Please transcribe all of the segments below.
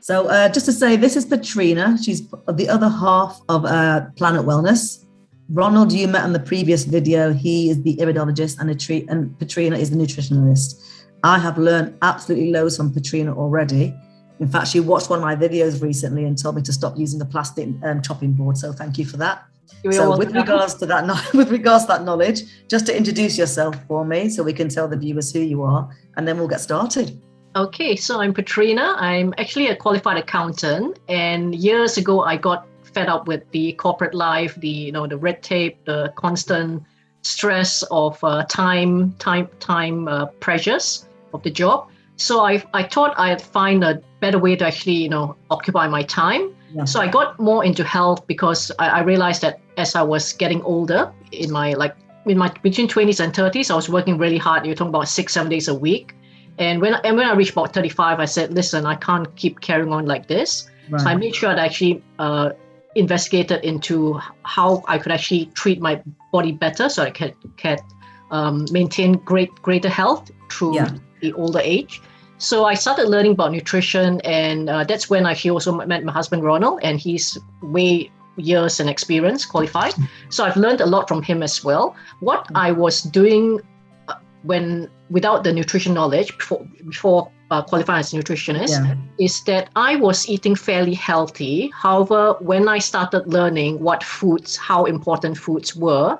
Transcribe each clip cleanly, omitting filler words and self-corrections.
So just to say, this is Petrina. She's the other half of Planet Wellness. Ronald, you met in the previous video. He is the iridologist and Petrina is the nutritionist. I have learned absolutely loads from Petrina already. In fact, she watched one of my videos recently and told me to stop using the plastic chopping board. So thank you for that. So with regards to that knowledge, just to introduce yourself for me so we can tell the viewers who you are, and then we'll get started. Okay, so I'm Petrina. I'm actually a qualified accountant, and years ago I got fed up with the corporate life, the red tape, the constant stress of time pressures of the job. So I thought I'd find a better way to actually occupy my time. Yeah. So I got more into health because I realized that as I was getting older, in my between 20s and 30s, I was working really hard. You're talking about 6-7 days a week. And when I reached about 35, I said, listen, I can't keep carrying on like this. Right. So I made sure I actually investigated into how I could actually treat my body better so I could maintain greater health through the older age. So I started learning about nutrition, and that's when I also met my husband, Ronald, and he's years and experience qualified. So I've learned a lot from him as well. What I was doing without the nutrition knowledge before qualifying as a nutritionist is that I was eating fairly healthy. However, when I started learning how important foods were,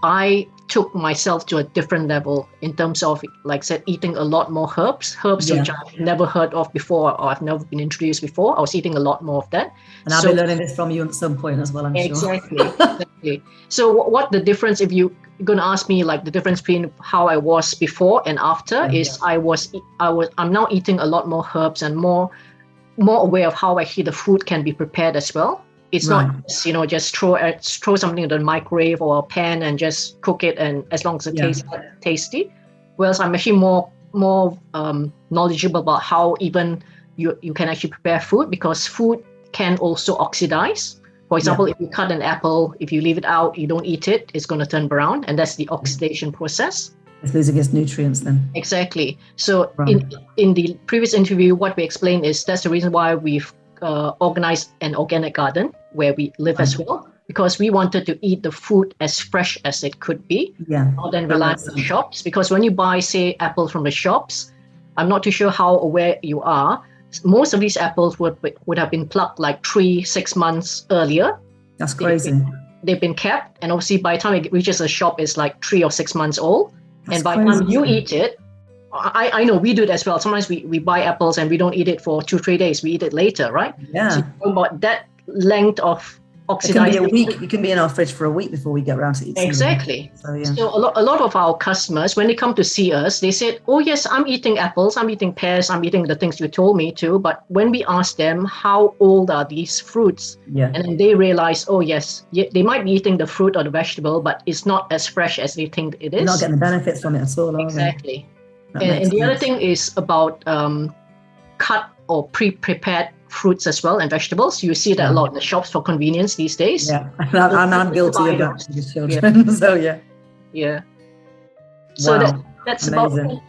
I took myself to a different level in terms of, like I said, eating a lot more herbs which I've never heard of before or I've never been introduced before. I was eating a lot more of that. And I'll be learning this from you at some point as well, I'm sure. Exactly. So what the difference, if you're going to ask me like the difference between how I was before and after is I'm now eating a lot more herbs and more aware of how actually the food can be prepared as well. It's not just throw something in the microwave or a pan and just cook it, and as long as it tastes tasty. Whereas I'm actually more knowledgeable about how even you can actually prepare food, because food can also oxidize. For example, if you cut an apple, if you leave it out, you don't eat it, it's going to turn brown, and that's the oxidation process. It's losing its nutrients then. Exactly. So in the previous interview, what we explained is that's the reason why we've organized an organic garden where we live as well, because we wanted to eat the food as fresh as it could be, rather than rely on the shops. Because when you buy, say, apples from the shops, I'm not too sure how aware you are, most of these apples would have been plucked like 3-6 months earlier. That's crazy. They've been kept, and obviously by the time it reaches the shop, it's like 3 or 6 months old. That's by the time you eat it, I know we do it as well. Sometimes we buy apples and we don't eat it for 2-3 days. We eat it later, right? Yeah. So about that length of oxidizing. It can be a week. It can be in our fridge for a week before we get around to eating. Exactly. So a lot of our customers, when they come to see us, they said, oh yes, I'm eating apples, I'm eating pears, I'm eating the things you told me to. But when we ask them, how old are these fruits? And then they realize, oh yes, they might be eating the fruit or the vegetable, but it's not as fresh as they think it is. You're not getting the benefits from it at all, exactly. And the other thing is about cut or pre-prepared fruits as well, and vegetables. You see that a lot in the shops for convenience these days. Yeah, I'm guilty of that with children. So that's amazing. About.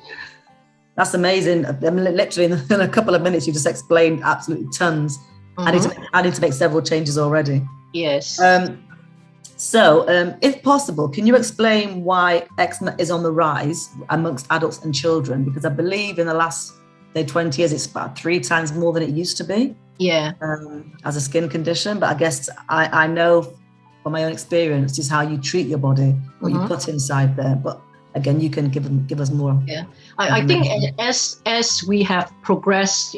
That's amazing. I mean, literally in a couple of minutes, you just explained absolutely tons. I need to make several changes already. Yes. So, if possible, can you explain why eczema is on the rise amongst adults and children? Because I believe in the last, 20 years, it's about 3 times more than it used to be. Yeah. As a skin condition. But I guess I know from my own experience just how you treat your body, what you put inside there. But again, you can give us more. Yeah. I think as we have progressed,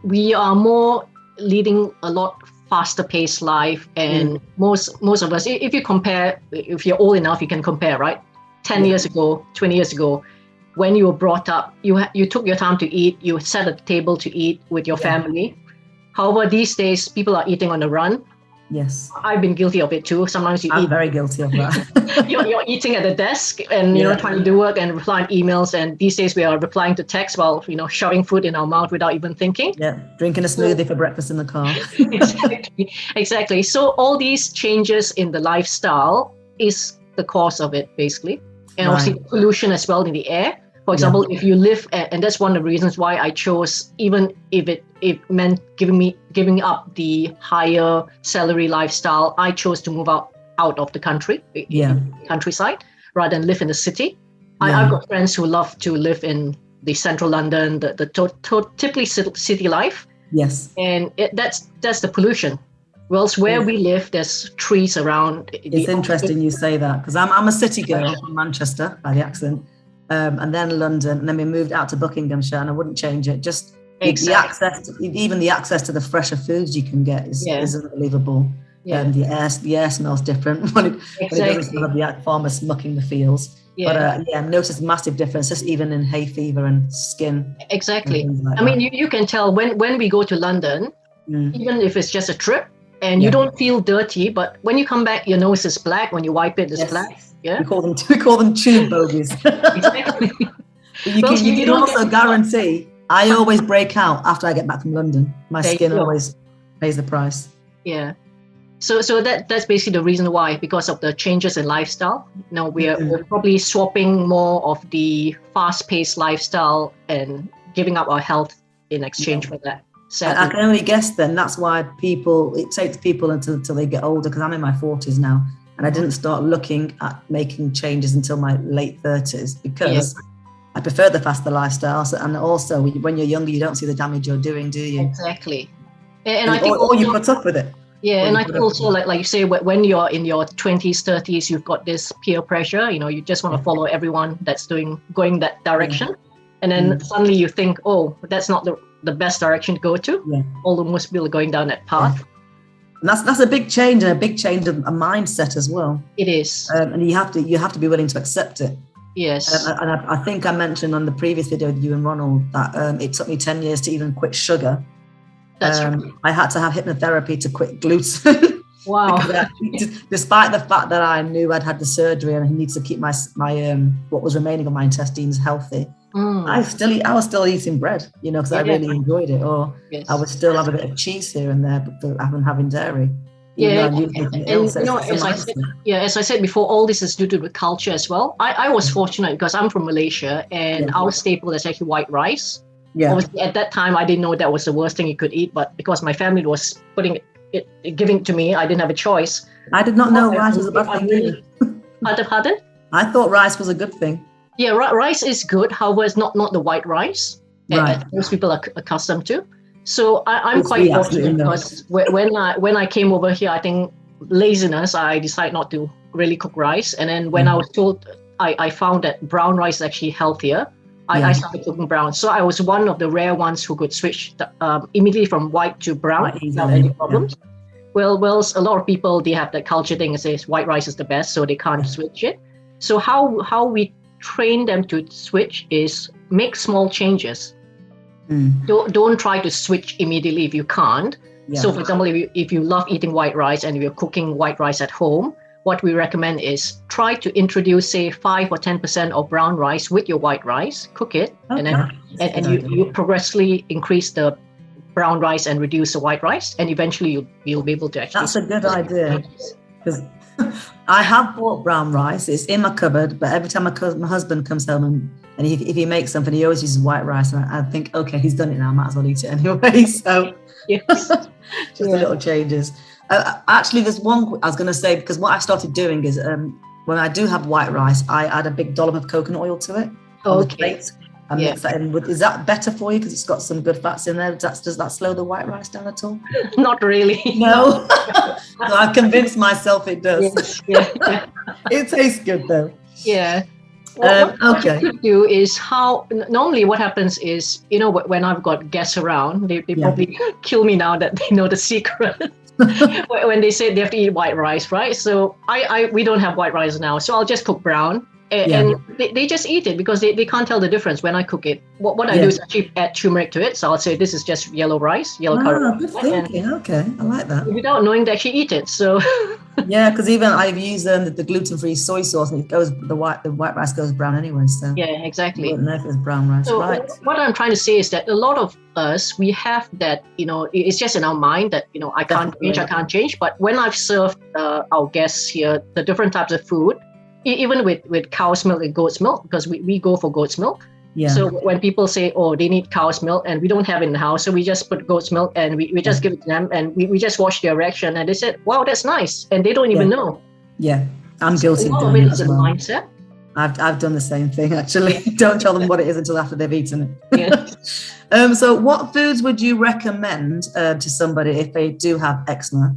we are more leading a lot faster paced life, and most of us, if you compare, if you're old enough, you can compare, right? 10 years ago, 20 years ago, when you were brought up, you took your time to eat, you set a table to eat with your family. However, these days, people are eating on the run. Yes. I've been guilty of it too. Sometimes I'm very guilty of that. you're eating at the desk and trying to do work and replying emails. And these days we are replying to text while shoving food in our mouth without even thinking. Yeah, drinking a smoothie for breakfast in the car. Exactly. So all these changes in the lifestyle is the cause of it, basically. And obviously pollution as well in the air. For example, if you live, and that's one of the reasons why I chose, even if it meant giving up the higher salary lifestyle, I chose to move out of the country, countryside, rather than live in the city. I've got friends who love to live in the central London, the typically city life. Yes. And that's the pollution. Whilst where we live, there's trees around. It's interesting you say that, because I'm a city girl from Manchester by the accent, and then London, and then we moved out to Buckinghamshire, and I wouldn't change it. Just the access, the access to the fresher foods you can get is unbelievable. Yeah. The air smells different when it doesn't smell of the farmers mucking the fields. Yeah. But I've noticed massive differences even in hay fever and skin. Exactly. I mean, you can tell when we go to London, even if it's just a trip, and you don't feel dirty, but when you come back, your nose is black. When you wipe it, it's black. Yeah. We call them tube bogies. Exactly. You can also guarantee I always break out after I get back from London. My skin always pays the price. Yeah. So that's basically the reason why, because of the changes in lifestyle. Now we're probably swapping more of the fast-paced lifestyle and giving up our health in exchange for that. I can only guess then that's why it takes people until they get older, because I'm in my 40s now, and I didn't start looking at making changes until my late 30s, because I prefer the faster lifestyle. And also when you're younger, you don't see the damage you're doing, do you? Exactly. And I think or you put up with it. Yeah, and I think also, like you say, when you're in your 20s, 30s, you've got this peer pressure. You just want to follow everyone that's going that direction. And then suddenly you think, oh, that's not the best direction to go to. Yeah. Although most people are going down that path. And that's a big change, and a big change of a mindset as well. It is. And you have to be willing to accept it. Yes. And I think I mentioned on the previous video with you and Ronald that it took me 10 years to even quit sugar. That's true. I had to have hypnotherapy to quit gluten. Wow. Despite the fact that I knew I'd had the surgery and I needed to keep my what was remaining of my intestines healthy, I was still eating bread, because I really enjoyed it. Or I would still have a bit of cheese here and there, but having dairy. As I said before, all this is due to the culture as well. I was fortunate because I'm from Malaysia, and our staple is actually white rice. Yeah. Obviously, at that time, I didn't know that was the worst thing you could eat, but because my family was giving it to me, I didn't have a choice. I did not know rice was a bad thing. Pardon? I thought rice was a good thing. Yeah, rice is good. However, it's not the white rice that most people are accustomed to. So I'm quite fortunate because when I came over here, I think laziness, I decided not to really cook rice. And then when I was told, I found that brown rice is actually healthier. I started cooking brown. So I was one of the rare ones who could switch immediately from white to brown without any problems. Yeah. Well, a lot of people, they have that culture thing that says white rice is the best, so they can't switch it. So how we train them to switch is make small changes. Don't try to switch immediately if you can't. Yeah. So for example, if you love eating white rice and you're cooking white rice at home, what we recommend is try to introduce, say, 5 or 10% of brown rice with your white rice, cook it, and then you progressively increase the brown rice and reduce the white rice, and eventually you'll be able to actually... That's a good idea, because I have bought brown rice. It's in my cupboard, but every time my husband comes home and if he makes something, he always uses white rice, and I think, okay, he's done it now, I might as well eat it anyway. So just the little changes. Actually, there's one I was going to say, because what I started doing is when I do have white rice, I add a big dollop of coconut oil to it. Okay. And mix that in. Is that better for you because it's got some good fats in there? Does that slow the white rice down at all? Not really. No. No, I've convinced myself it does. Yes. It tastes good though. Yeah. What you could do is normally what happens is, when I've got guests around, they probably kill me now that they know the secret. When they say they have to eat white rice, right? So we don't have white rice now, so I'll just cook brown, and they just eat it because they can't tell the difference when I cook it. What I do is actually add turmeric to it, so I'll say this is just yellow curry. Good thinking. Okay, I like that. Without knowing to actually eat it, so. Yeah, because even I've used the gluten-free soy sauce, and the white rice goes brown anyway. So yeah, exactly. I wouldn't know if it's brown rice, so right? What I'm trying to say is that a lot of us, we have that, it's just in our mind that I can't change. But when I've served our guests here the different types of food, even with cow's milk and goat's milk, because we go for goat's milk, Yeah. So when people say, oh, they need cow's milk and we don't have it in the house, so we just put goat's milk and we just give it to them and we just watch their reaction and they said, wow, that's nice. And they don't even know. Yeah. I'm So guilty a of lot of doing it it is as a well. mindset. I've done the same thing, actually. Don't tell them what it is until after they've eaten it. Yeah. So what foods would you recommend to somebody if they do have eczema?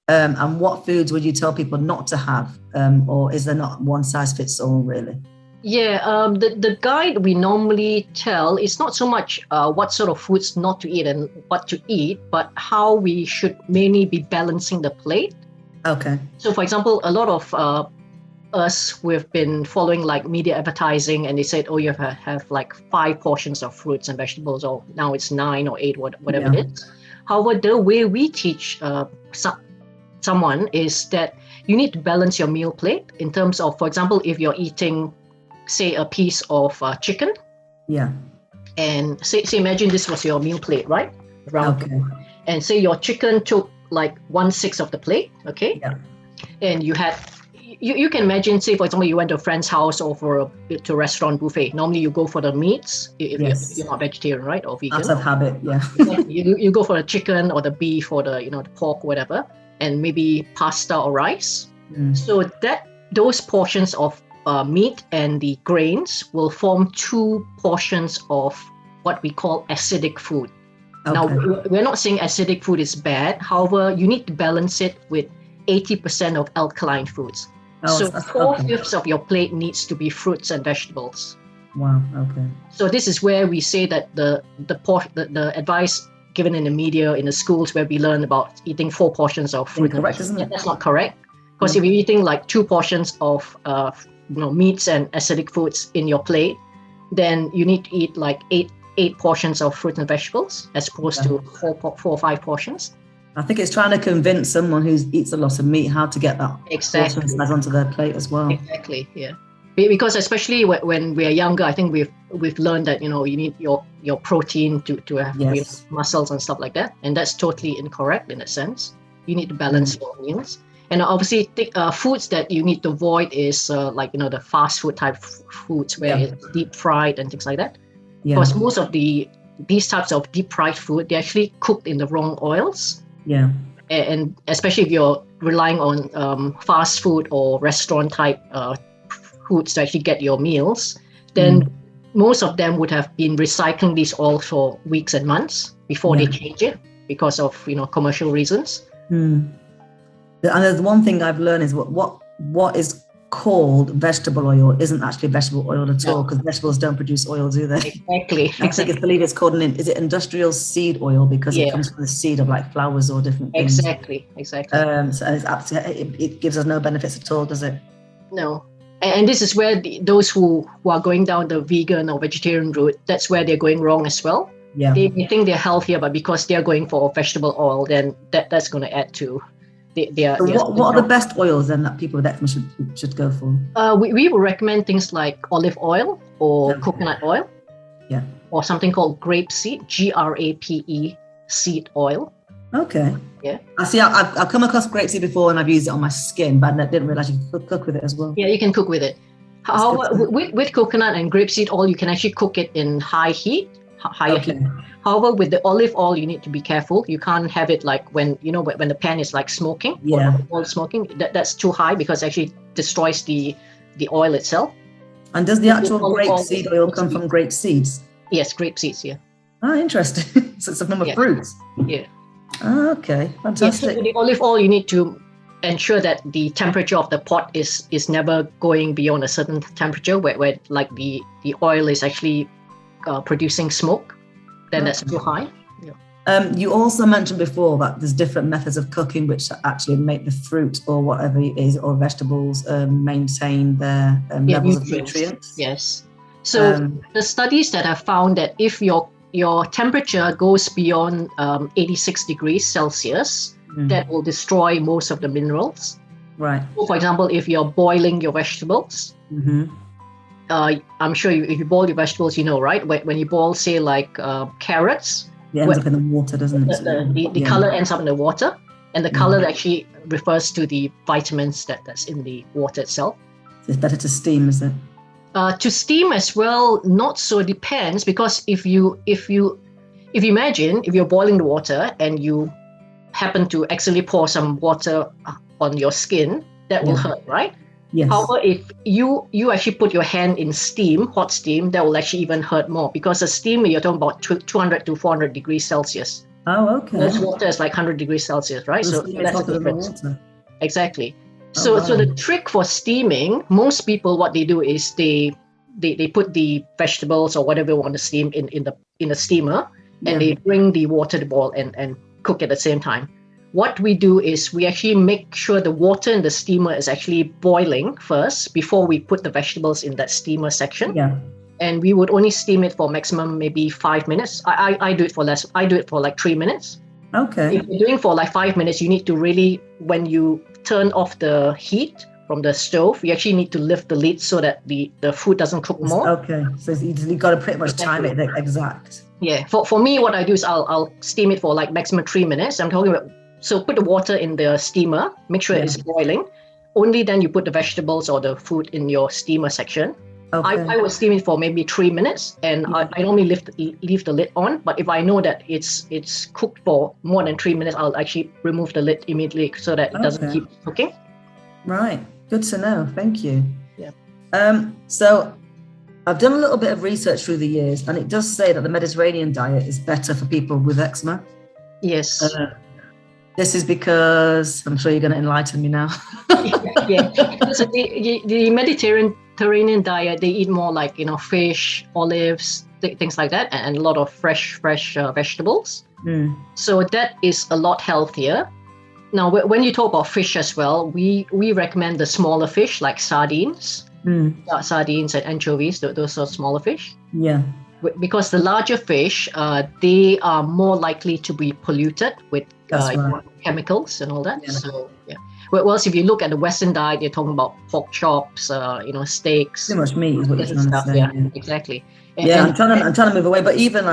And what foods would you tell people not to have? Or is there not one size fits all, really? Yeah, the guide we normally tell is not so much what sort of foods not to eat and what to eat, but how we should mainly be balancing the plate. Okay. So, for example, a lot of us, we've been following like media advertising and they said, oh, you have like 5 portions of fruits and vegetables, or now it's 9 or 8, whatever it is. However, the way we teach someone is that you need to balance your meal plate in terms of, for example, if you're eating, say, a piece of chicken. Yeah. And say imagine this was your meal plate, right? Okay. And say your chicken took like 1/6 of the plate, okay? Yeah. And you had, you can imagine, say, for example, you went to a friend's house or to a restaurant buffet. Normally you go for the meats if you're not vegetarian, right? Or vegan. Out of habit, yeah. You go for the chicken or the beef or the pork, whatever, and maybe pasta or rice. So those portions of meat and the grains will form 2 portions of what we call acidic food. Okay. Now, we're not saying acidic food is bad. However, you need to balance it with 80% of alkaline foods. So 4/5 of your plate needs to be fruits and vegetables. Wow. Okay. So this is where we say that the advice given in the media, in the schools where we learn about eating 4 portions of fruit. Incorrect, isn't it? That's not correct. Because if you're eating like 2 portions of meats and acidic foods in your plate, then you need to eat like 8 portions of fruit and vegetables as opposed to 4 or 5 portions. I think it's trying to convince someone who eats a lot of meat how to get that portion size onto their plate as well. Exactly, yeah. Because especially when we are younger, I think we've learned that you need your protein to have muscles and stuff like that, and that's totally incorrect in a sense. You need to balance your meals. And obviously, foods that you need to avoid is like the fast food type foods where it's deep fried and things like that. Because most of these types of deep fried food, they're actually cooked in the wrong oils. Yeah. And especially if you're relying on fast food or restaurant type foods to actually get your meals, then most of them would have been recycling these oils for weeks and months before they change it because of commercial reasons. And there's one thing I've learned is what is called vegetable oil isn't actually vegetable oil at all, because vegetables don't produce oil, do they? Exactly. I believe it's called is it industrial seed oil, because it comes from the seed of like flowers or different things. Exactly. So it's absolutely, it gives us no benefits at all, does it? No. And this is where those who are going down the vegan or vegetarian route, that's where they're going wrong as well. Yeah. They think they're healthier, but because they're going for vegetable oil, then that's going to add to what are the best oils then that people with eczema should go for? We would recommend things like olive oil or coconut oil. Yeah. Or something called grapeseed, GRAPE seed oil. Okay. Yeah. I see. I've come across grapeseed before and I've used it on my skin, but I didn't realize you could cook with it as well. Yeah, you can cook with it. With coconut and grapeseed oil, you can actually cook it in high heat. However, with the olive oil, you need to be careful. You can't have it like when the pan is like smoking, or smoking. That's too high because it actually destroys the oil itself. And does the actual grapeseed oil come from grape seeds? Yes, grape seeds. Yeah. Ah, interesting. So it's from fruits. Yeah. Ah, okay, fantastic. Yes, with the olive oil, you need to ensure that the temperature of the pot is never going beyond a certain temperature, where like the oil is actually producing smoke, then that's too high. Yeah. You also mentioned before that there's different methods of cooking which actually make the fruit or whatever it is or vegetables maintain their levels of nutrients. Yes. So the studies that have found that if your temperature goes beyond 86 degrees Celsius, that will destroy most of the minerals. Right. So for example, if you're boiling your vegetables, I'm sure if you boil your vegetables, right? When you boil, say, like carrots, it ends up in the water, doesn't it? The color ends up in the water, and the color actually refers to the vitamins that's in the water itself. So it's better to steam, is it? To steam as well, not so depends, because if you imagine if you're boiling the water and you happen to accidentally pour some water on your skin, that will hurt, right? Yes. However, if you actually put your hand in steam, hot steam, that will actually even hurt more, because the steam, you're talking about 200 to 400 degrees Celsius. Oh, okay. Most water is like 100 degrees Celsius, right? So that's the difference. Water. Exactly. Oh, So, wow. so the trick for steaming, most people, what they do is they put the vegetables or whatever you want to steam in the steamer, and they bring the water to boil and cook at the same time. What we do is we actually make sure the water in the steamer is actually boiling first before we put the vegetables in that steamer section. Yeah. And we would only steam it for maximum maybe 5 minutes. I do it for less. I do it for like 3 minutes. Okay. If you're doing for like 5 minutes, you need to really, when you turn off the heat from the stove, you actually need to lift the lid so that the food doesn't cook more. Okay. So you got to pretty much time it exact. Yeah. For me, what I do is I'll steam it for like maximum 3 minutes. I'm talking about, so put the water in the steamer, make sure it's boiling. Only then you put the vegetables or the food in your steamer section. Okay. I would steam it for maybe 3 minutes, and I normally leave the lid on. But if I know that it's cooked for more than 3 minutes, I'll actually remove the lid immediately so that it doesn't keep cooking. Right. Good to know. Thank you. Yeah. So I've done a little bit of research through the years, and it does say that the Mediterranean diet is better for people with eczema. Yes. This is because, I'm sure you're going to enlighten me now. Yeah. So the Mediterranean diet, they eat more like, fish, olives, things like that, and a lot of fresh vegetables. So that is a lot healthier. Now, when you talk about fish as well, we recommend the smaller fish like sardines, sardines and anchovies, those are smaller fish. Yeah. Because the larger fish, they are more likely to be polluted with chemicals and all that. Yeah. So, yeah. Whereas if you look at the Western diet, you're talking about pork chops, steaks. Too much meat is what you're trying to say. Yeah, exactly. I'm trying to move away. But even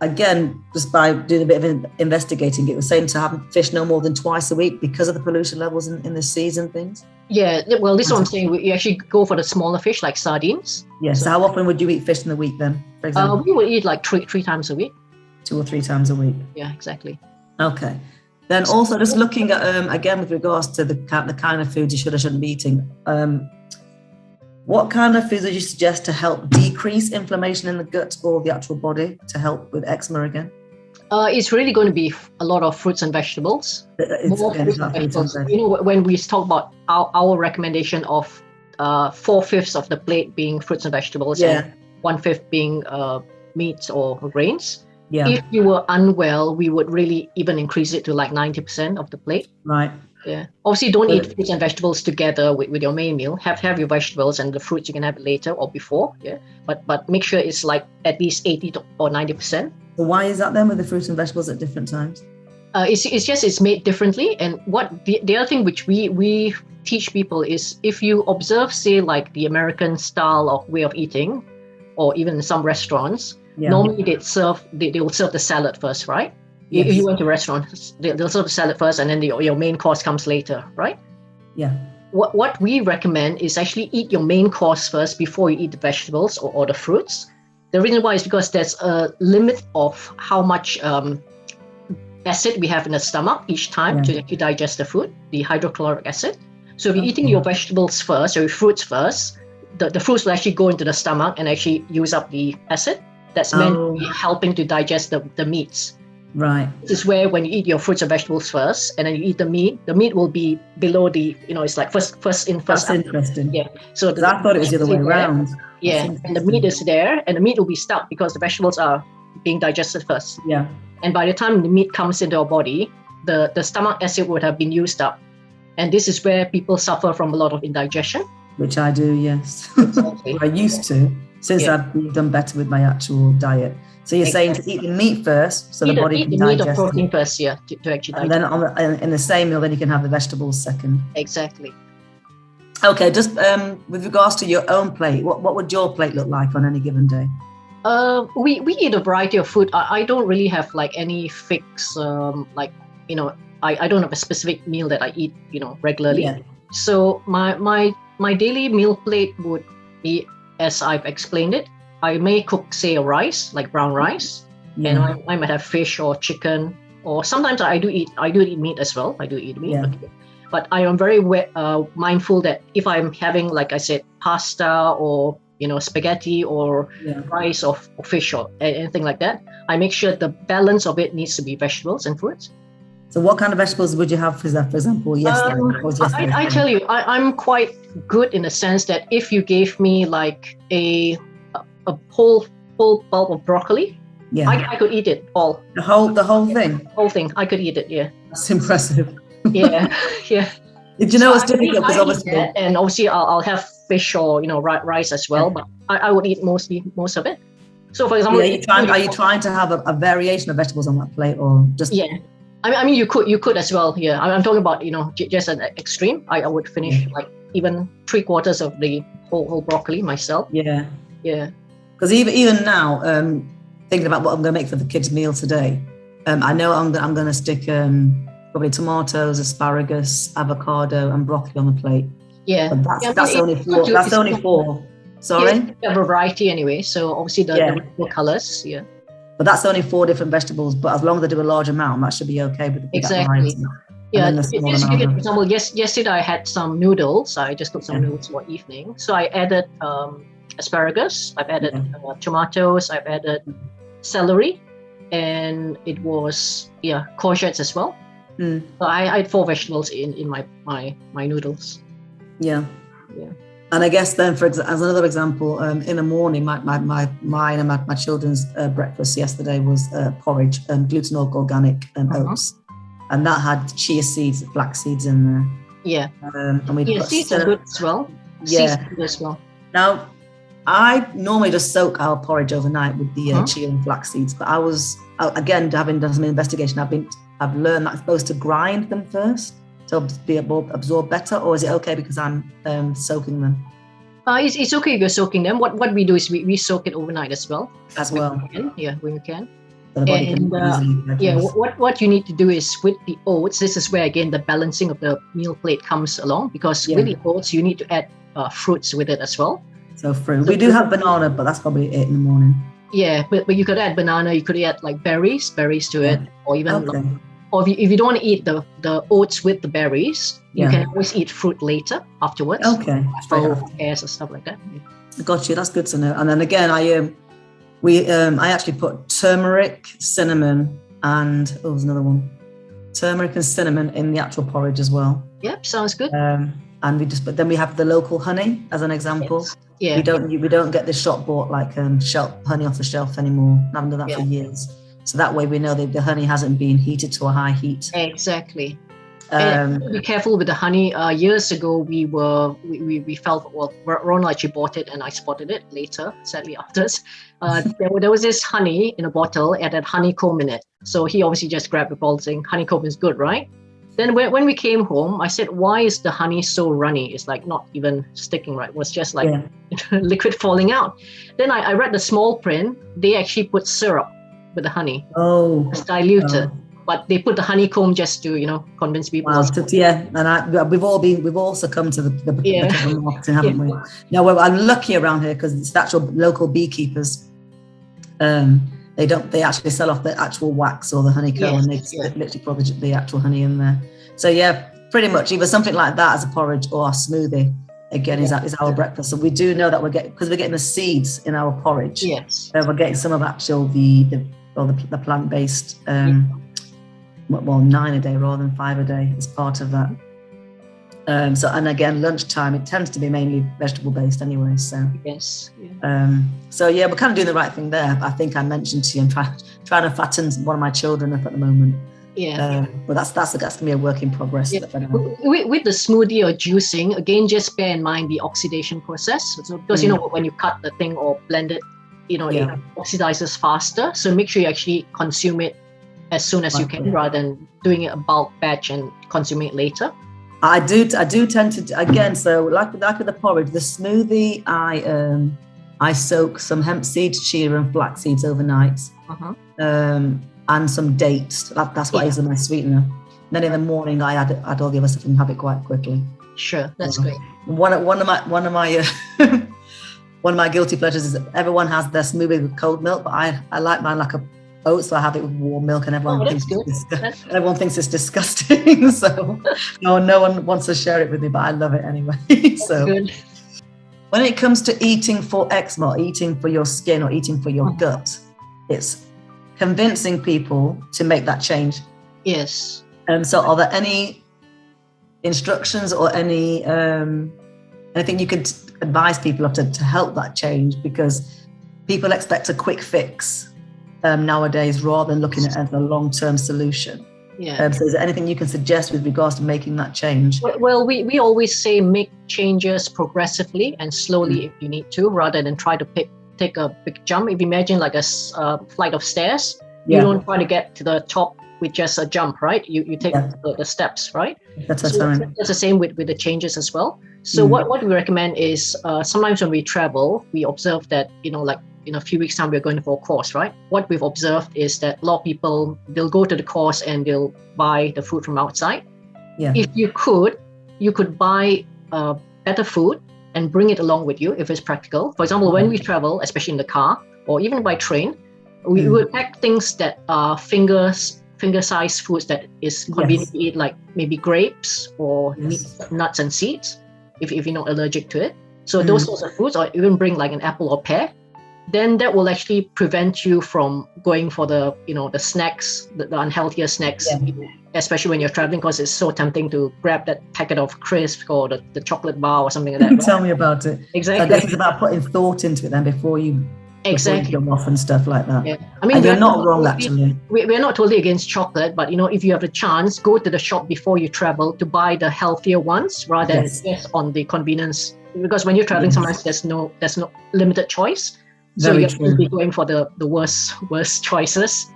again, just by doing a bit of investigating, it was saying to have fish no more than twice a week because of the pollution levels in the seas and things. Yeah, well, this is what I'm saying. We actually go for the smaller fish like sardines. Yes. So how often would you eat fish in the week then, for example? We would eat like three times a week. 2 or 3 times a week. Yeah, exactly. Okay. Then also just looking at, again, with regards to the kind of foods you should or shouldn't be eating, what kind of foods would you suggest to help decrease inflammation in the gut or the actual body to help with eczema again? It's really going to be a lot of fruits and vegetables. More fruits and vegetables. When we talk about our recommendation of 4/5 of the plate being fruits and vegetables, and 1/5 being meats or grains. Yeah. If you were unwell, we would really even increase it to like 90% of the plate. Right. Yeah. Obviously, don't eat fruits and vegetables together with your main meal. Have your vegetables and the fruits you can have it later or before. Yeah. But make sure it's like at least 80 or 90%. So why is that then with the fruits and vegetables at different times? It's made differently. And what the other thing which we teach people is, if you observe, say, like the American style of way of eating, or even in some restaurants, normally they will serve the salad first, right? Yes. If you went to a restaurant, they'll serve the salad first, and then your main course comes later, right? Yeah. What we recommend is actually eat your main course first before you eat the vegetables or the fruits. The reason why is because there's a limit of how much acid we have in the stomach each time to digest the food, the hydrochloric acid. So if you're eating your vegetables first or your fruits first, the fruits will actually go into the stomach and actually use up the acid that's meant to be helping to digest the meats. Right. This is where when you eat your fruits and vegetables first, and then you eat the meat will be below the, it's like first in, first out. That's interesting. Yeah. So I thought it was the other way around. Yeah. And the meat is there, and the meat will be stuck because the vegetables are being digested first. Yeah. And by the time the meat comes into our body, the stomach acid would have been used up. And this is where people suffer from a lot of indigestion. Which I do, yes. Exactly. I used to, since I've done better with my actual diet. So you're saying to eat the meat first, so the body can digest it. Eat the protein first, to actually digest. And then in the same meal, then you can have the vegetables second. Exactly. Okay, just with regards to your own plate, what would your plate look like on any given day? We eat a variety of food. I don't really have like any fix, I don't have a specific meal that I eat, regularly. Yeah. So my daily meal plate would be as I've explained it. I may cook, say, a rice, like brown rice, and I might have fish or chicken, or sometimes I do eat meat as well. I do eat meat. Yeah. Okay. But I am very mindful that if I'm having, like I said, pasta or spaghetti or rice or fish or anything like that, I make sure the balance of it needs to be vegetables and fruits. So what kind of vegetables would you have for example yesterday? I tell you, I'm quite good in the sense that if you gave me like a whole bulb of broccoli, I could eat it all. The whole thing? The whole thing, I could eat it, yeah. That's impressive. Yeah. Did you know it's difficult because obviously, and obviously I'll have fish or rice as well, but I would eat most of it. So for example, are you trying to have a variation of vegetables on that plate, or just? Yeah, I mean you could as well. Yeah, I'm talking about just an extreme. I would finish like even 3/4 of the whole broccoli myself. Yeah. Because even now, thinking about what I'm going to make for the kids' meal today, I know I'm going to stick probably tomatoes, asparagus, avocado, and broccoli on the plate. Yeah, but that's only four. That's only four. Sorry. Yeah, a variety anyway. So obviously the colors. Yeah. But that's only 4 different vegetables. But as long as I do a large amount, that should be okay. Exactly. Yeah. Just to give you an example, yesterday I had some noodles. I just cooked some noodles for evening. So I added asparagus. I've added tomatoes. I've added celery, and it was courgettes as well. So I had 4 vegetables in my noodles. Yeah. And I guess then, as another example, in the morning, mine and my children's breakfast yesterday was porridge, gluten organic oats, and that had chia seeds, flax seeds in there. Yeah. And we seeds are good as well. Yeah. Seeds are good as well. Now, I normally just soak our porridge overnight with the chia and flax seeds, but I was again having done some investigation. I've learned that I'm supposed to grind them first to be absorb better, or is it okay because I'm soaking them? It's okay if you're soaking them. What we do is we soak it overnight as well. When we can. And what you need to do is with the oats, this is where again the balancing of the meal plate comes along, because with the oats you need to add fruits with it as well. So fruit. We do have banana, but that's probably it in the morning. Yeah, but you could add banana, you could add like berries to it, or even or if you don't want to eat the oats with the berries, you can always eat fruit later afterwards. Okay. Pears or stuff like that. Got you. That's good to know. And then again, I actually put turmeric, cinnamon, and there's another one. Turmeric and cinnamon in the actual porridge as well. Yep, sounds good. And but then we have the local honey as an example. Yes. Yeah. We don't get the shop bought like honey off the shelf anymore. I haven't done that for years. So that way we know that the honey hasn't been heated to a high heat. Exactly. Be careful with the honey. Years ago, we felt, Ronald actually bought it and I spotted it later, sadly after. There was this honey in a bottle and had honeycomb in it. So he obviously just grabbed the bottle saying, honeycomb is good, right? Then when we came home, I said, why is the honey so runny? It's like not even sticking right. It was just like liquid falling out. Then I read the small print. They actually put syrup with the honey. Oh. It's diluted. But they put the honeycomb just to, convince people. Wow. And we've all succumbed to the marketing, haven't we? Now, I'm lucky around here because it's the actual local beekeepers. They actually sell off the actual wax or the honeycomb, and they literally put the actual honey in there. So pretty much either something like that as a porridge or a smoothie. Again, is our breakfast. So we do know that because we're getting the seeds in our porridge. Yes. We're getting some of actual the plant-based. 9 a day rather than 5 a day as part of that. And again, lunchtime, it tends to be mainly vegetable based anyway. So yes. We're kind of doing the right thing there. I think I mentioned to you, I'm trying to fatten one of my children up at the moment. Yeah. But that's gonna be a work in progress. Yeah. With the smoothie or juicing, again, just bear in mind the oxidation process. So because when you cut the thing or blend it, it oxidizes faster. So make sure you actually consume it as soon as you can, rather than doing it a bulk batch and consuming it later. I do tend to again. So like with the porridge, the smoothie, I soak some hemp seeds, chia, and flax seeds overnight, and some dates. That's what I use as my sweetener. And then in the morning, I add all the other stuff and have it quite quickly. Sure, that's great. One of my one of my guilty pleasures is that everyone has their smoothie with cold milk, but I like mine like a oats, so I have it with warm milk, and everyone thinks it's disgusting. So no one wants to share it with me, but I love it anyway. So good. When it comes to eating for eczema, or eating for your skin, or eating for your gut, it's convincing people to make that change. Yes. So are there any instructions or any anything you could advise people of to help that change? Because people expect a quick fix nowadays rather than looking at it as a long-term solution. Yeah. So is there anything you can suggest with regards to making that change? Well, we always say make changes progressively and slowly if you need to, rather than try to take a big jump. If you imagine like a flight of stairs, you don't try to get to the top with just a jump, right? You take the steps, right? That's the same with the changes as well. So what we recommend is sometimes when we travel, we observe that, like in a few weeks' time, we're going for a course, right? What we've observed is that a lot of people, they'll go to the course and they'll buy the food from outside. Yeah. If you could buy better food and bring it along with you if it's practical. For example, when we travel, especially in the car or even by train, we would pack things that are finger-sized foods that is convenient to eat, like maybe grapes or nuts and seeds, if you're not allergic to it. So those sorts of foods, or even bring like an apple or pear. Then that will actually prevent you from going for the snacks, the unhealthier snacks, especially when you're traveling, because it's so tempting to grab that packet of crisps or the chocolate bar or something like that. Right? Tell me about it. Exactly. I guess it's about putting thought into it then before you go off and stuff like that. Yeah. I mean, you're not wrong, actually. We're not totally against chocolate, but if you have the chance, go to the shop before you travel to buy the healthier ones rather than just on the convenience. Because when you're traveling, sometimes there's no limited choice. So you're going to be going for the worst choices.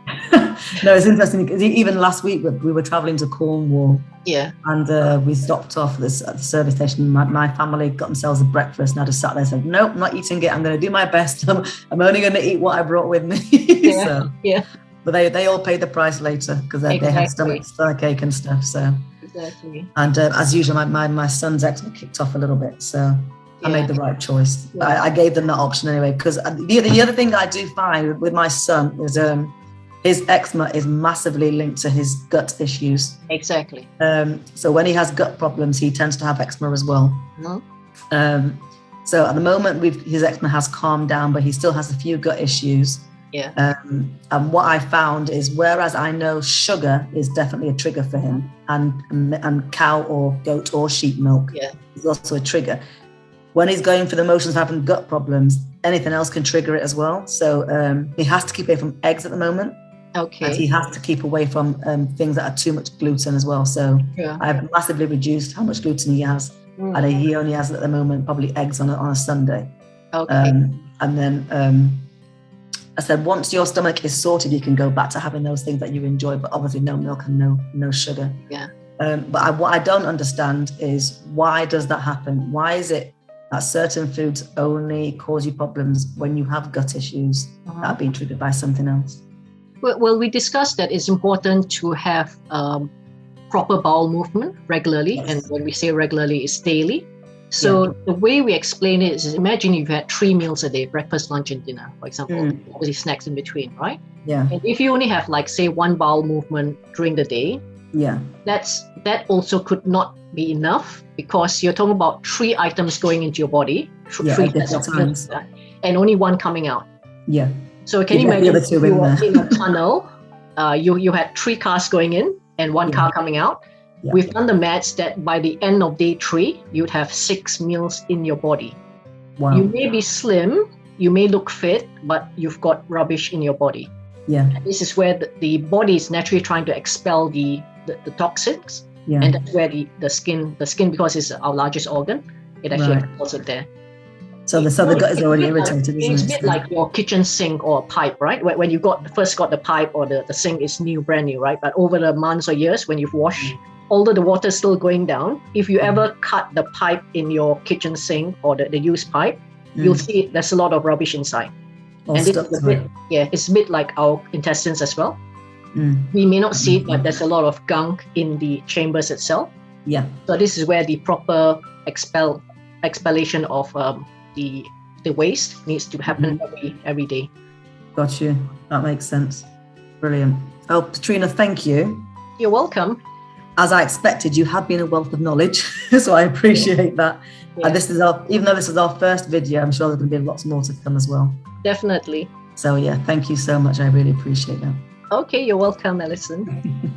No, it's interesting because even last week we were traveling to Cornwall. Yeah. And we stopped off at the service station. My family got themselves a breakfast, and I just sat there and said, nope, I'm not eating it. I'm going to do my best. I'm only going to eat what I brought with me. But they all paid the price later because they had stomach ache and stuff. So. Exactly. And as usual, my son's eczema kicked off a little bit. So. I made the right choice. Yeah. I gave them that option anyway, because the other thing I do find with my son is his eczema is massively linked to his gut issues. Exactly. So when he has gut problems, he tends to have eczema as well. Mm-hmm. So at the moment, his eczema has calmed down, but he still has a few gut issues. Yeah. And what I found is, whereas I know sugar is definitely a trigger for him, and cow or goat or sheep milk is also a trigger. When he's going through the motions of having gut problems, anything else can trigger it as well. So he has to keep away from eggs at the moment. Okay. And he has to keep away from things that are too much gluten as well. So I've massively reduced how much gluten he has. And he only has at the moment probably eggs on a Sunday. Okay. And then I said, once your stomach is sorted, you can go back to having those things that you enjoy, but obviously no milk and no sugar. Yeah. But what I don't understand is, why does that happen? Why is it that certain foods only cause you problems when you have gut issues that are being triggered by something else? Well, we discussed that it's important to have proper bowel movement regularly. And when we say regularly, it's daily. So the way we explain it is, imagine you've had 3 meals a day, breakfast, lunch, and dinner, for example, obviously snacks in between, right? Yeah. And if you only have, like, say, 1 bowel movement during the day, that also could not be enough, because you're talking about 3 items going into your body, 3 sets of meals, and only 1 coming out. Yeah. So can you imagine if you were in a tunnel, you had 3 cars going in and 1 car coming out. Yeah. We've done the maths that by the end of day 3, you'd have 6 meals in your body. Wow. You may be slim, you may look fit, but you've got rubbish in your body. Yeah. And this is where the body is naturally trying to expel the toxins. Yeah. And that's where the skin, because it's our largest organ, it actually expels it there. So the gut is already irritated, isn't it? It's a bit like your kitchen sink or pipe, right? When you first got the pipe or the sink is brand new, right? But over the months or years, when you've washed, although the water is still going down, if you ever cut the pipe in your kitchen sink or the used pipe, you'll see there's a lot of rubbish inside. And it's a bit like our intestines as well. We may not see it, but there's a lot of gunk in the chambers itself. Yeah. So this is where the proper expellation of the the waste needs to happen every day. Got you. That makes sense. Brilliant. Oh, Petrina, thank you. You're welcome. As I expected, you have been a wealth of knowledge, so I appreciate that. Yeah. And even though this is our first video, I'm sure there's going to be lots more to come as well. Definitely. So yeah, thank you so much. I really appreciate that. Okay, you're welcome, Alison.